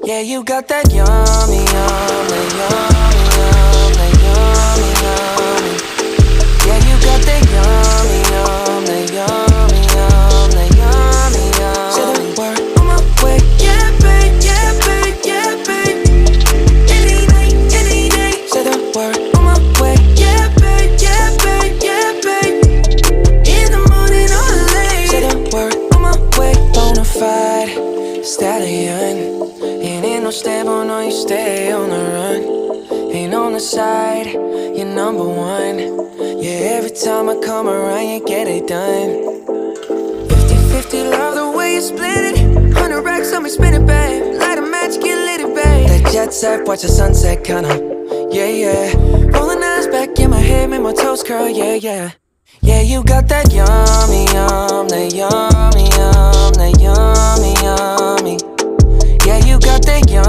Yeah, you got that yummy, yum, that yummy, yum, that yummy, yummy. Yeah, you got that yummy, yum, that yummy, yum, that yummy, yum. Say the word on my way. Yeah, babe, yeah, babe, yeah, babe. Any night, any day. Say the word on my way. Yeah, babe, yeah, babe, yeah, babe. In the morning or late. Say the word on my way. Bonafide stallion. Ain't no stable, no, you stay on the run. Ain't on the side, you're number one. Yeah, every time I come around, you get it done. 50-50, love the way you split it. 100 racks on me, spin it, babe. Light a match, get lit, it, babe. That jet set, watch the sunset, kinda. Yeah, yeah. Rolling eyes back in my head, make my toes curl, yeah, yeah. Yeah, you got that yummy, yum, that yummy, yum, that yummy, yummy. Yeah, you got that yum.